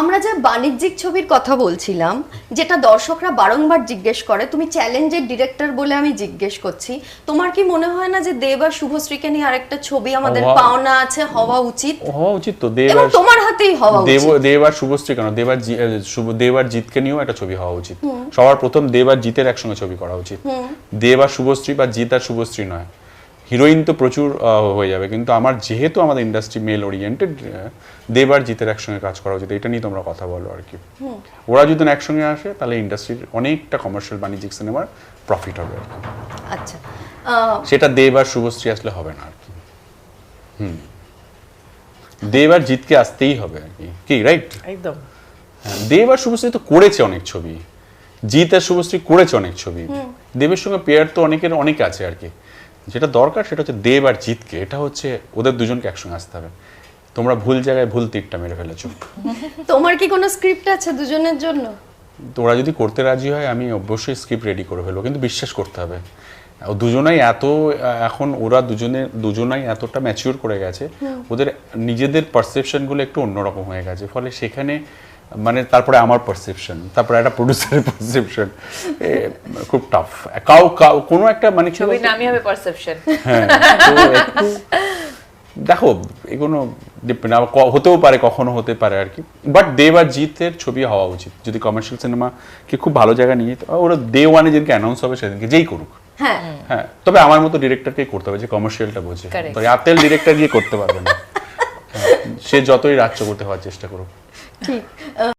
আমরা যে বাণিজ্যিক ছবির কথা বলছিলাম, যেটা দর্শকরা বারংবার জিজ্ঞেস করে, তুমি চ্যালেঞ্জের ডিরেক্টর বলে আমি জিজ্ঞেস করছি, তোমার কি মনে হয় না যে দেব আর শুভশ্রীকে নিয়ে আরেকটা ছবি আমাদের পাওনা আছে, হওয়া উচিত? হওয়া উচিত তো। এবং তোমার হাতেই হওয়া উচিত। দেব আর শুভশ্রী কেন, দেব আর জিৎকে নিয়েও একটা ছবি হওয়া উচিত। সবার প্রথম দেব আর জিতের একসঙ্গে ছবি করা উচিত। দেব আর শুভশ্রী বা জিৎ আর শুভশ্রী নয়। হিরোইন তো প্রচুর হয়ে যাবে, কিন্তু আমার যেহেতু আমাদের ইন্ডাস্ট্রি মেল ওরিয়েন্টেড, দেব আর জিতের একসঙ্গে কাজ করা উচিত। এটা নিয়ে তোমরা কথা বলো আর কি। ওরা যদি একসঙ্গে আসে তাহলে ইন্ডাস্ট্রির অনেকটা কমার্শিয়াল বাণিজ্যিক সিনেমার প্রফিট হবে আর কি। আচ্ছা, সেটা দেব আর শুভশ্রী আসলে হবে না আর কি। দেব আর জিতকে আসতেই হবে আর কি, কি রাইট? একদম। দেব আর শুভশ্রী তো করেছে অনেক ছবি, জিৎ আর শুভশ্রী করেছে অনেক ছবি, দেবের সঙ্গে পেয়ার তো অনেক আছে আর কি। যেটা দরকার সেটা হচ্ছে দেব আর জিতকে, এটা হচ্ছে ওদের দুজনকে একসঙ্গে আসতে হবে। তোমরা ভুল জায়গায় ভুল তীরটা মেরে ফেলেছো। তোমার কি কোনো স্ক্রিপ্ট আছে দুজনের জন্য? তোরা যদি করতে রাজি হয় আমি অবশ্যই স্ক্রিপ্ট রেডি করে ফেলবো, কিন্তু বিশ্বাস করতে হবে দুজনাই এখন ওরা দুজনাই এতটা ম্যাচিওর করে গেছে, ওদের নিজেদের পারসেপশনগুলো একটু অন্যরকম হয়ে গেছে, ফলে সেখানে মানে তারপরে আমার পারসেপশন, তারপরে একটা প্রোডিউসারের পারসেপশন, খুব টাফ। কোনো একটা মানে ছবির নামই হবে পারসেপশন। হ্যাঁ, তো একটু দেখো এগুলো হতেও পারে, কখনো হতে পারে আর কি। বাট দেব আর জিতের ছবি হওয়া উচিত যদি কমার্শিয়াল সিনেমাকে খুব ভালো জায়গায় নিয়ে যেতে। ওরা ডে ওয়ানে যেদিনকে অ্যানাউন্স হবে সেদিনকে যেই করুক, হ্যাঁ, তবে আমার মতো ডিরেক্টরকেই করতে হবে যে কমার্শিয়ালটা বোঝে। তো আতেল ডিরেক্টর গিয়ে করতে পারবে না, সে যতই রাজ্য করতে হওয়ার চেষ্টা করুক। ঠিক।